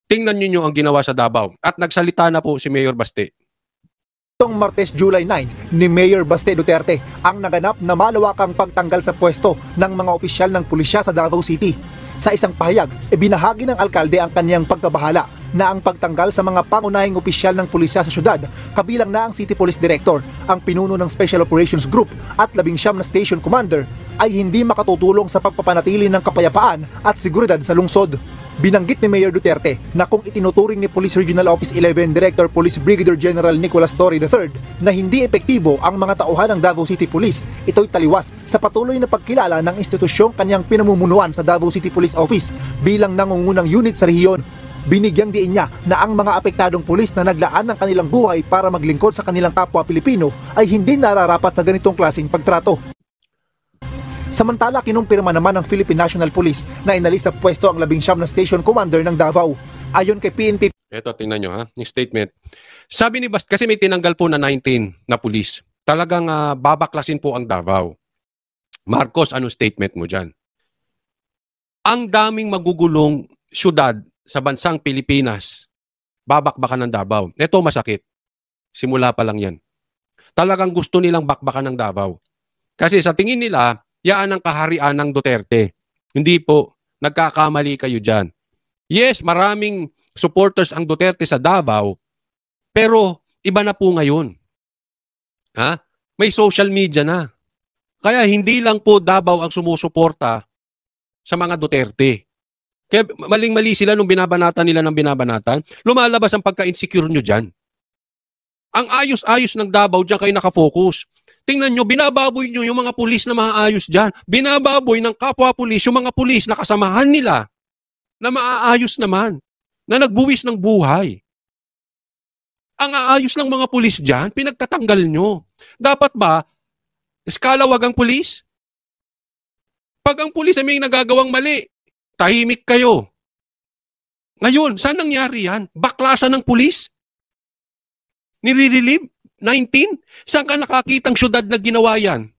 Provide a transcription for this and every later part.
Tingnan niyo ang ginawa sa Davao. At nagsalita na po si Mayor Baste. Itong Martes, July 9, ni Mayor Baste Duterte ang naganap na malawakang pagtanggal sa pwesto ng mga opisyal ng pulisya sa Davao City. Sa isang pahayag, ibinahagi ng alkalde ang kanyang pagkabahala na ang pagtanggal sa mga pangunahing opisyal ng pulisya sa syudad, kabilang na ang City Police Director, ang pinuno ng Special Operations Group at 19 na Station Commander, ay hindi makatutulong sa pagpapanatili ng kapayapaan at seguridad sa lungsod. Binanggit ni Mayor Duterte na kung itinuturing ni Police Regional Office 11 Director Police Brigadier General Nicolas Torre III na hindi epektibo ang mga tauhan ng Davao City Police, ito'y taliwas sa patuloy na pagkilala ng institusyong kanyang pinamumunuan sa Davao City Police Office bilang nangungunang unit sa rehiyon. Binigyang diin niya na ang mga apektadong pulis na naglaan ng kanilang buhay para maglingkod sa kanilang kapwa Pilipino ay hindi nararapat sa ganitong klaseng pagtrato. Samantala, kinumpirma naman ng Philippine National Police na inalis sa pwesto ang 19 na Station Commander ng Davao. Ayon kay PNP... Ito, tingnan nyo yung statement. Sabi ni Baste, kasi may tinanggal po na 19 na pulis. Talagang babaklasin po ang Davao. Marcos, anong statement mo dyan? Ang daming magugulong syudad sa bansang Pilipinas, babakbakan ng Davao. Ito masakit. Simula pa lang yan. Talagang gusto nilang bakbakan ng Davao. Kasi sa tingin nila, yaan ang kaharian ng Duterte. Hindi po. Nagkakamali kayo dyan. Yes, maraming supporters ang Duterte sa Davao, pero iba na po ngayon. May social media na. Kaya hindi lang po Davao ang sumusuporta sa mga Duterte. Kaya maling-mali sila nung binabanatan nila ng binabanatan. Lumalabas ang pagka-insecure nyo dyan. Ang ayos-ayos ng Davao, dyan kayo nakafocus. Tingnan nyo, binababoy nyo yung mga pulis na maayos dyan. Binababoy ng kapwa pulis yung mga pulis na kasamahan nila na maaayos naman, na nagbuwis ng buhay. Ang aayos ng mga pulis dyan, pinagtatanggal nyo. Dapat ba, eskalawag ang pulis? Pag ang pulis ay may nagagawang mali, tahimik kayo. Ngayon, saan nangyari yan? Baklasan ng pulis? Nire-relieve? 19? Saan ka nakakitang syudad na ginawa yan?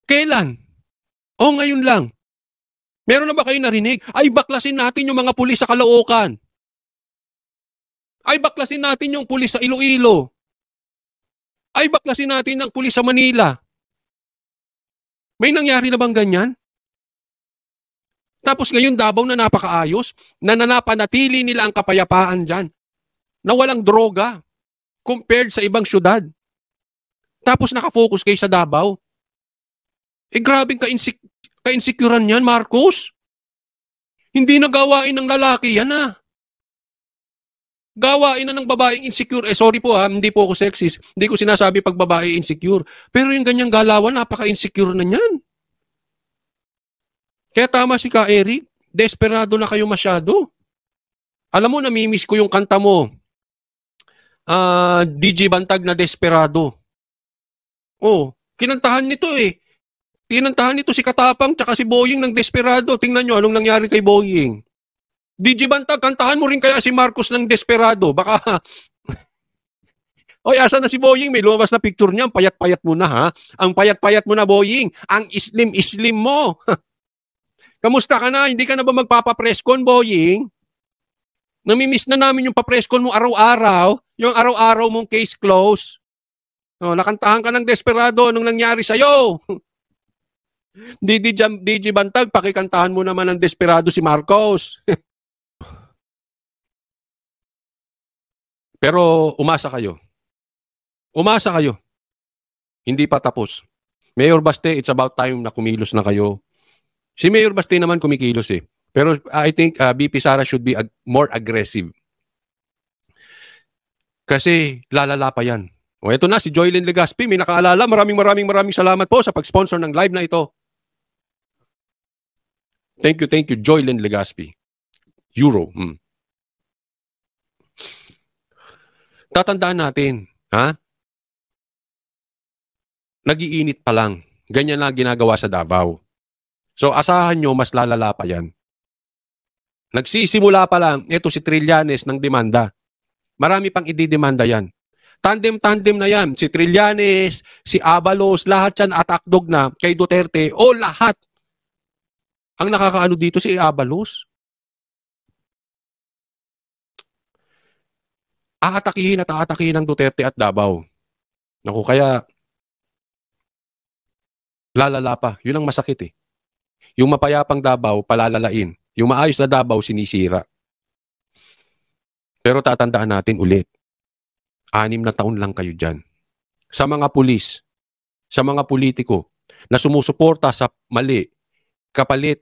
Kailan? O ngayon lang. Meron na ba kayo narinig? Ay baklasin natin yung mga pulis sa Caloocan. Ay baklasin natin yung pulis sa Iloilo. Ay baklasin natin ang pulis sa Manila. May nangyari na bang ganyan? Tapos ngayon Davao na napakaayos, na nanapanatili nila ang kapayapaan dyan. Na walang droga. Compared sa ibang syudad. Tapos nakafocus kayo sa Davao. Grabing ka-insecurean yan, Marcos. Hindi na gawain ng lalaki yan Gawain na ng babaeng insecure. Sorry po hindi po ako sexist. Hindi ko sinasabi pag babae insecure. Pero yung ganyang galawan, napaka-insecure na yan. Kaya tama si Ka Eric, desperado na kayo masyado. Alam mo, namimiss ko yung kanta mo. DJ Bantag na Desperado. Kinantahan nito Kinantahan nito si Katapang tsaka si Boying ng Desperado. Tingnan nyo anong nangyari kay Boying. DJ Bantag, kantahan mo rin kaya si Marcos ng Desperado. Baka... Oy, asa na si Boying? May lumabas na picture niya. Ang payat-payat mo na Ang payat-payat mo na, Boying. Ang islim-islim mo. Kamusta ka na? Hindi ka na ba magpapapreskon, Boying? Namimiss na namin yung papreskon mo araw-araw. Yung araw-araw mong case close. Nakantahan ka ng Desperado. Anong nangyari sa'yo? DJ Bantag, pakikantahan mo naman ng Desperado si Marcos. Pero umasa kayo. Umasa kayo. Hindi pa tapos. Mayor Baste, it's about time na kumilos na kayo. Si Mayor Baste naman kumikilos Pero I think BP Sara should be more aggressive. Kasi lalala pa yan. Ito na si Joylyn Legaspi. May nakaalala. Maraming salamat po sa pag-sponsor ng live na ito. Thank you, Joylyn Legaspi. Euro. Tatandaan natin, Nag-iinit pa lang. Ganyan lang ginagawa sa Davao. So asahan nyo, mas lalala pa yan. Nagsisimula pa lang, ito si Trillanes ng demanda. Marami pang ididemanda yan. Tandem-tandem na yan. Si Trillanes, si Abalos, lahat yan atakdog na kay Duterte. Lahat. Ang nakakaano dito si Abalos. Aatakihin at aatakihin ng Duterte at Davao. Naku, kaya lalala pa. Yun ang masakit eh. Yung mapayapang Davao, palalalain. Yung maayos na Davao, sinisira. Pero tatandaan natin ulit, 6 na taon lang kayo dyan. Sa mga pulis, sa mga politiko na sumusuporta sa mali, kapalit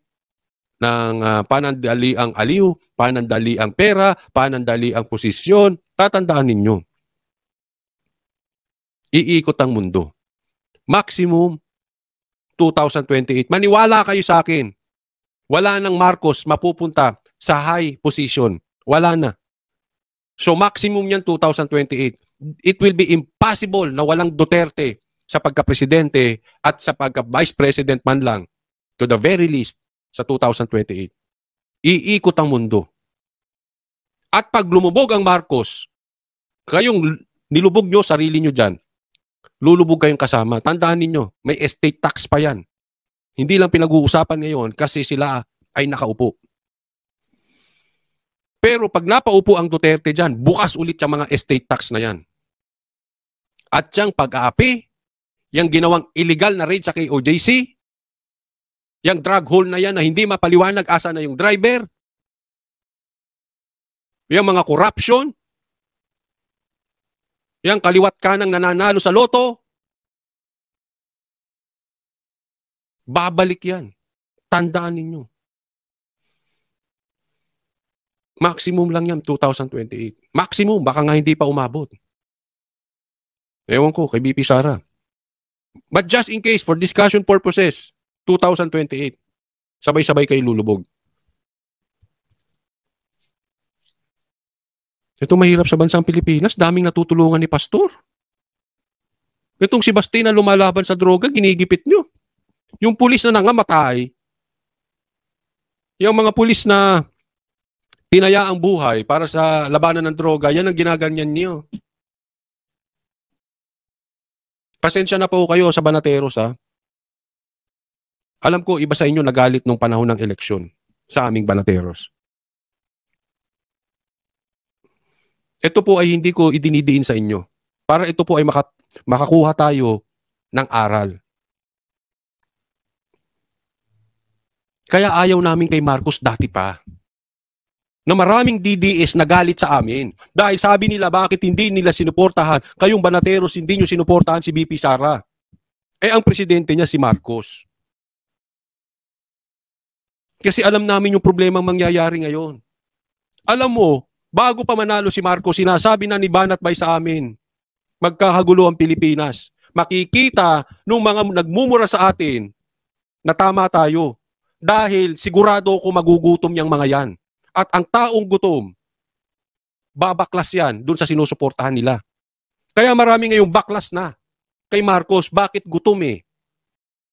ng panandaliang aliw, panandaliang pera, panandaliang posisyon, tatandaan ninyo. Iikot ang mundo. Maximum 2028. Maniwala kayo sa akin. Wala nang Marcos mapupunta sa high position. Wala na. So maximum yan 2028. It will be impossible na walang Duterte sa pagka-presidente at sa pagka-vice president man lang, to the very least, sa 2028. Iikot ang mundo. At pag lumubog ang Marcos, kayong nilubog nyo, sarili nyo dyan, lulubog kayong kasama. Tandaan ninyo, may estate tax pa yan. Hindi lang pinag-uusapan ngayon kasi sila ay nakaupo. Pero pag napaupo ang Duterte dyan, bukas ulit yung mga estate tax na yan. At yung pag-aapi, yung ginawang illegal na raid sa KOJC, yung drug hole na yan na hindi mapaliwanag asa na yung driver, yung mga corruption, yung kaliwat kanang nananalo sa loto, babalik yan. Tandaan ninyo. Maximum lang yan, 2028. Maximum, baka nga hindi pa umabot. Ewan ko, kay BP Sara. But just in case, for discussion purposes, 2028. Sabay-sabay kayo lulubog. Ito mahirap sa bansang Pilipinas, daming natutulungan ni Pastor. Itong si Basti na lumalaban sa droga, ginigipit nyo. Yung pulis na nangamatay, yung mga pulis na tinaya ang buhay para sa labanan ng droga, yan ang ginaganyan niyo. Pasensya na po kayo sa Banateros ha. Alam ko, iba sa inyo nagalit nung panahon ng eleksyon sa aming Banateros. Ito po ay hindi ko idinidiin sa inyo. Para ito po ay makakuha tayo ng aral. Kaya ayaw namin kay Marcos dati pa. Na maraming DDS nagalit sa amin. Dahil sabi nila bakit hindi nila sinuportahan, kayong Banateros hindi nyo sinuportahan si BP Sara. Eh ang presidente niya si Marcos. Kasi alam namin yung problemang mangyayari ngayon. Alam mo, bago pa manalo si Marcos, sinasabi na ni Banat Bay sa amin, magkakagulo ang Pilipinas. Makikita nung mga nagmumura sa atin na tama tayo. Dahil sigurado ko magugutom yung mga yan. At ang taong gutom, babaklas yan dun sa sinusuportahan nila. Kaya marami ngayong baklas na kay Marcos. Bakit gutom eh?